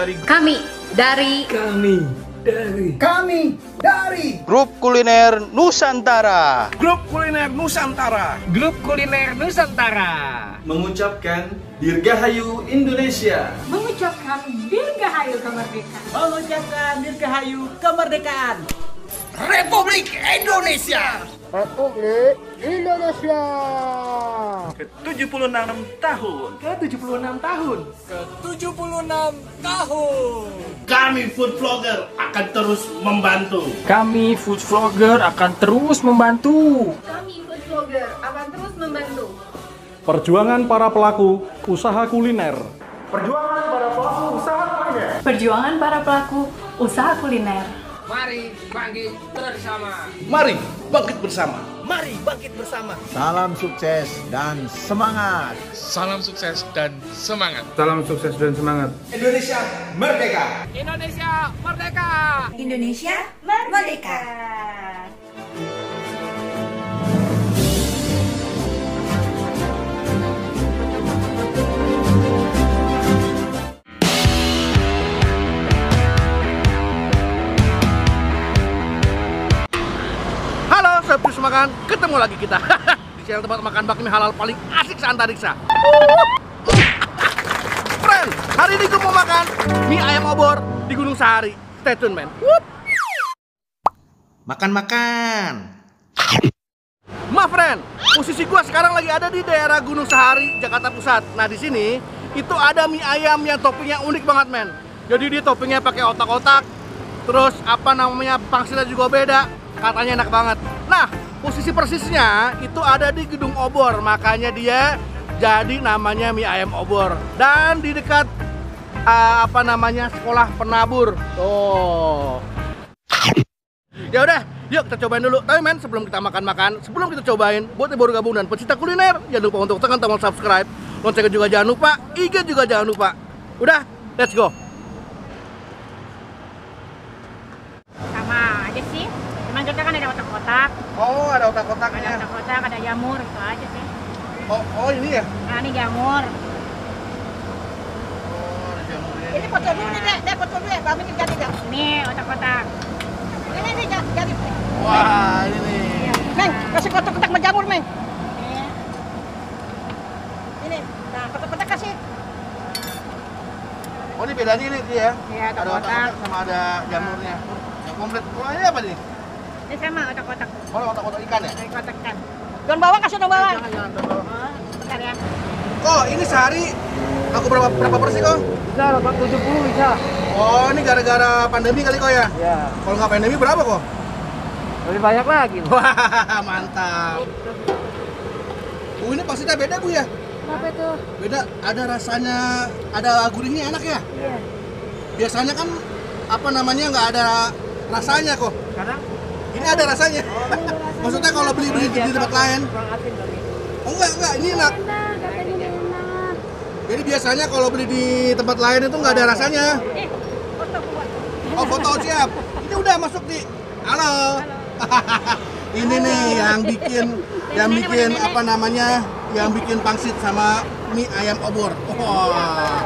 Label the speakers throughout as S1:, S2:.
S1: dari
S2: Kami dari
S1: Grup Kuliner Nusantara
S3: Grup Kuliner Nusantara.
S4: Grup Kuliner Nusantara
S1: mengucapkan Dirgahayu Indonesia.
S2: mengucapkan Dirgahayu kemerdekaan.
S4: mengucapkan Dirgahayu kemerdekaan
S3: Republik Indonesia.
S1: Ke-76 tahun.
S4: ke-76 tahun.
S3: Kami food vlogger akan terus membantu.
S4: Kami food vlogger akan terus membantu.
S2: Kami food vlogger akan terus membantu.
S5: Perjuangan para pelaku usaha kuliner.
S2: Perjuangan para pelaku usaha kuliner.
S3: Mari bangkit bersama.
S1: Mari bangkit bersama.
S3: Mari bangkit bersama.
S6: Salam sukses dan semangat.
S7: Salam sukses dan semangat.
S5: Salam sukses dan semangat.
S1: Indonesia merdeka.
S4: Indonesia merdeka.
S2: Indonesia merdeka.
S3: Halo Sobat Terus Makan, ketemu lagi kita di channel tempat makan bakmi halal paling asik se-antariksa. Friend, hari ini gue mau makan mie ayam obor di Gunung Sahari. Stay tune, man.
S6: Makan-makan.
S3: Ma friend, posisi gue sekarang lagi ada di daerah Gunung Sahari, Jakarta Pusat. Nah di sini itu ada mie ayam yang toppingnya unik banget, men. Jadi dia toppingnya pakai otak-otak, terus apa namanya pangsitnya juga beda, katanya enak banget. Nah posisi persisnya itu ada di Gedung Obor, makanya dia jadi namanya mie ayam obor. Dan di dekat apa namanya sekolah penabur. Tuh. Ya udah, yuk kita cobain dulu. Tapi men, sebelum kita makan-makan, sebelum kita cobain, buat yang baru gabung dan pecinta kuliner, jangan lupa untuk tekan tombol subscribe. Loncengnya juga jangan lupa, IG juga jangan lupa. Udah, let's go.
S8: Sama aja sih, cuman kita kan ada otak-otak,
S3: Oh, ada otak-otaknya.
S8: ada jamur, itu aja sih.
S3: Oh ini ya?
S8: Nah ini jamur.
S3: Oh, ada jamurnya.
S8: Ini foto dulu nih, Dek, foto dulu ya, kami jadi Dek. Ini otak-otak. Ini jadi.
S3: Wah, ini nih.
S8: Meng, kasih kotak-kotak sama jamur, Meng. Ini, nah kotak-kotak kasih.
S3: Oh, ini bedanya ini dia.
S8: Iya,
S3: Ada
S8: otak-otak.
S3: otak-otak sama ada jamurnya. Yang komplit. Oh, ini apa nih?
S8: Ini sama otak-otak.
S3: Oh, otak-otak ikan ya?
S8: Dari kotak kan. Daun bawang kasih daun bawang.
S3: Jangan, jangan.
S8: Oh, bentar ya.
S3: Kok ini sehari aku berapa porsi kok?
S4: Bisa 70 bisa.
S3: Oh, ini gara-gara pandemi kali kok ya?
S4: Ya,
S3: Kalau nggak pandemi berapa kok?
S4: lebih banyak lagi.
S3: Wah, mantap. Ini pastinya beda Bu ya?
S8: Apa itu?
S3: Beda, ada rasanya, ada gurihnya enak ya?
S8: Iya.
S3: Biasanya kan apa namanya nggak ada rasanya kok.
S4: Sekarang
S3: Ini ada rasanya. Maksudnya kalau beli di tempat lain.
S4: kurang asin kali.
S3: Oh enggak, ini enak. Jadi biasanya kalau beli di tempat lain itu nggak ada rasanya.
S8: Foto buat.
S3: Oh, foto siap. Ini udah masuk di. Halo. Ini nih yang bikin apa namanya? Yang bikin pangsit sama mie ayam obor. Wah.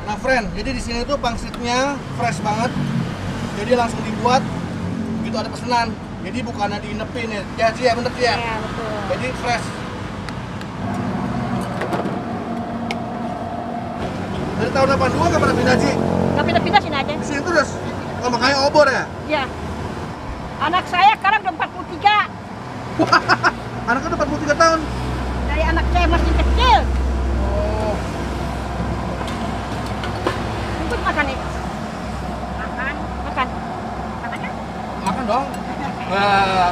S3: Nah, friend, jadi di sini tuh pangsitnya fresh banget. Jadi langsung dibuat. Gitu ada pesanan. Jadi bukannya diinepin ya. Ya sih ya, bener sih ya.
S8: Iya, betul.
S3: Jadi fresh. Dari tahun 82 nggak pernah pindah sih.
S8: Nggak pindah-pindah sini aja.
S3: Di sini tuh udah, oh, makanya obor ya.
S8: Iya. Anak saya sekarang udah 43.
S3: Anaknya udah 43 tahun.
S8: Dari anak saya masih kecil.
S3: Oh,
S8: Ikut makan nih. Makan. Makan. Makan ya?
S3: makan dong. Nah,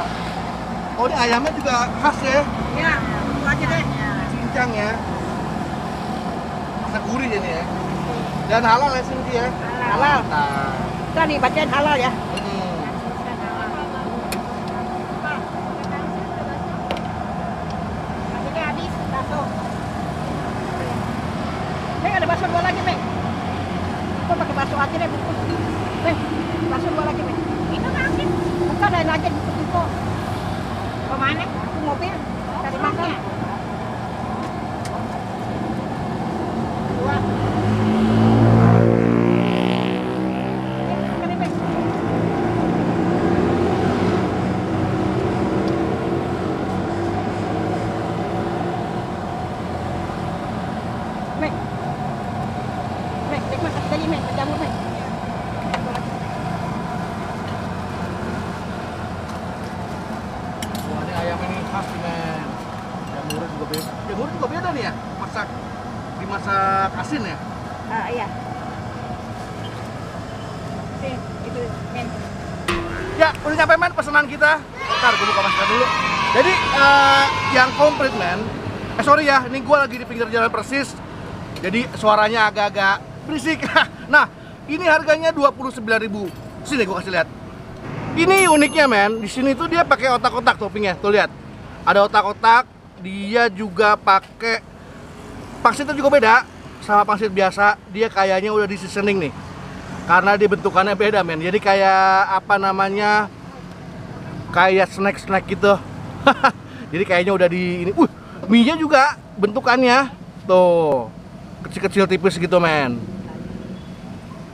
S3: oh ini ayamnya juga khas ya.
S8: Ya, itu aja deh.
S3: Cincang ya. Rasa gurih ini ya. Dan halal ya sini ya.
S8: Halal.
S3: Nah.
S8: Kita nih bacain halal ya. Ini habis bakso. Meng, ada bakso 2 lagi, Meng. Kok pakai bakso aja deh, bungkus. Meng, bakso 2 lagi, Meng. Itu masih. Bukan, lain aja bungkus. Ke mana? Ke mobil. Cari makan.
S3: Pasti men. Jamur juga beda nih ya. Dimasak asin ya.
S8: Iya. Sih, itu men.
S3: Ya, udah nyampe men pesanan kita. Ntar gue buka masker dulu. Jadi yang komplit men. Sorry ya, ini gue lagi di pinggir jalan persis. Jadi suaranya agak-agak berisik. Nah, ini harganya 29.000. Sini gue kasih lihat. Ini uniknya men, di sini tuh dia pakai otak-otak toppingnya. Tuh lihat. Ada otak-otak, dia juga pakai pangsitnya juga beda sama pangsit biasa. Dia kayaknya udah di seasoning nih. Karena dia bentukannya beda men. Jadi kayak apa namanya? Kayak snack-snack gitu. Jadi kayaknya udah di ini. Mie-nya juga bentukannya tuh kecil-kecil tipis gitu men.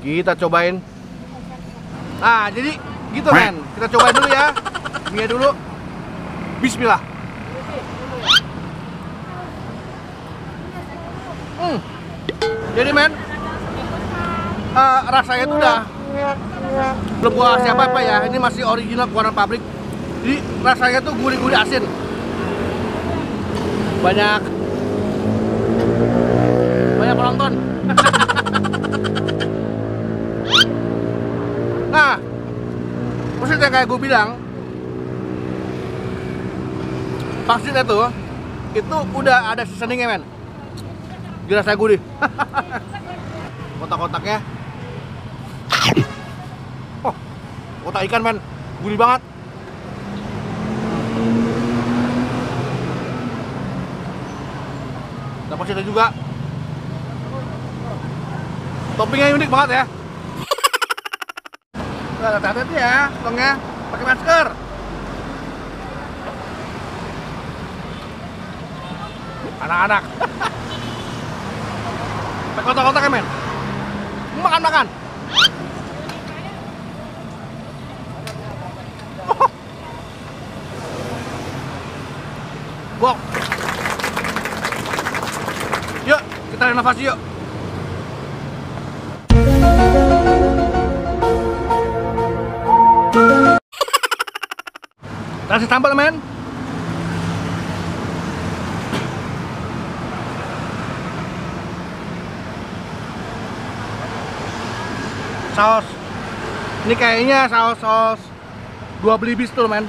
S3: Kita cobain. Nah, jadi gitu men. Kita cobain dulu ya. Mie dulu. Bismillah. Jadi men, rasanya tuh udah belum gua siapa-apa ya. Ini masih original keluaran pabrik. Jadi rasanya tuh gurih-gurih asin. Banyak penonton. Nah, maksudnya kayak gue bilang, pangsitnya tuh itu udah ada seasoningnya men. Dirasa gurih. Kotak-kotaknya. Oh, kotak ikan men, gurih banget. Dapat sih juga. Toppingnya unik banget ya. Hati-hati ya, tolongnya pakai masker. Anak-anak. Pakai kotak-kotak ya men. Makan-makan. Wow. Yuk, kita renovasi yuk. Kasih sambal men. Saus. Ini kayaknya saus dua beli bis tuh men.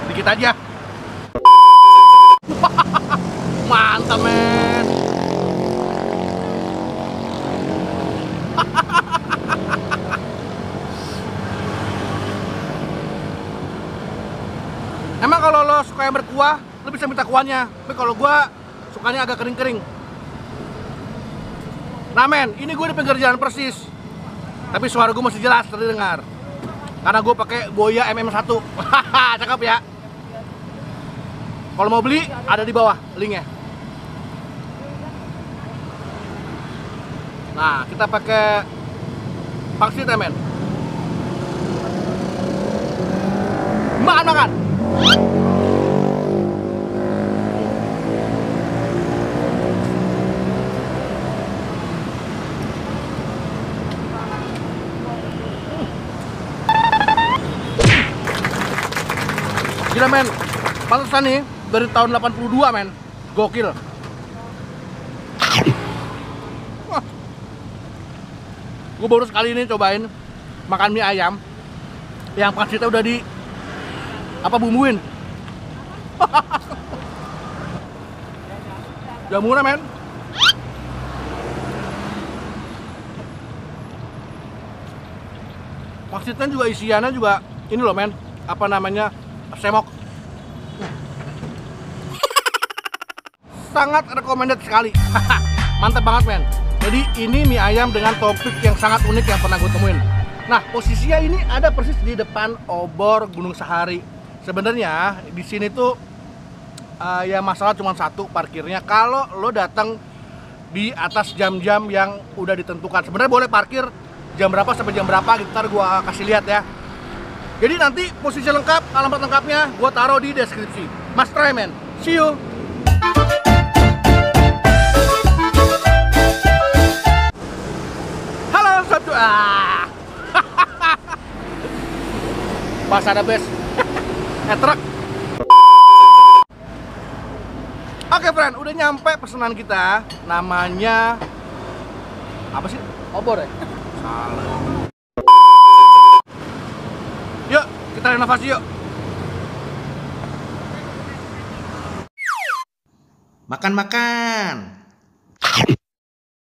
S3: Dikit aja. Mantap men. Emang kalau lo suka yang berkuah, lo bisa minta kuahnya. Tapi kalau gua sukanya agak kering-kering. Nah men, ini gue di pinggir jalan persis. Tapi suara gue masih jelas terdengar. Karena gue pakai Boya MM1. Cakep ya. Kalau mau beli, ada di bawah linknya. Nah, kita pakai pangsit ya men. Makan-makan. Gila men, pantesan nih dari tahun 82 men, gokil. Gue baru sekali ini cobain makan mie ayam yang pangsitnya udah di bumbuin. Udah murah men. Pangsitnya juga isiannya juga ini loh men, apa namanya, semok. Sangat recommended sekali. Mantap banget men. Jadi ini mie ayam dengan topik yang sangat unik yang pernah gue temuin. Nah, posisinya ini ada persis di depan obor Gunung Sahari. Sebenarnya di sini tuh ya masalah cuma satu, parkirnya. Kalau lo datang di atas jam-jam yang udah ditentukan. Sebenarnya boleh parkir jam berapa sampai jam berapa gitu, ntar gua kasih lihat ya. Jadi nanti posisi lengkap, alamat lengkapnya gua taruh di deskripsi. Mas try men. See you. Halo Sabtu. Pas ada bes. Truk. friend, udah nyampe pesanan kita. Namanya apa sih? Obor ya? Salah. Yuk, kita renovasi yuk.
S6: Makan-makan.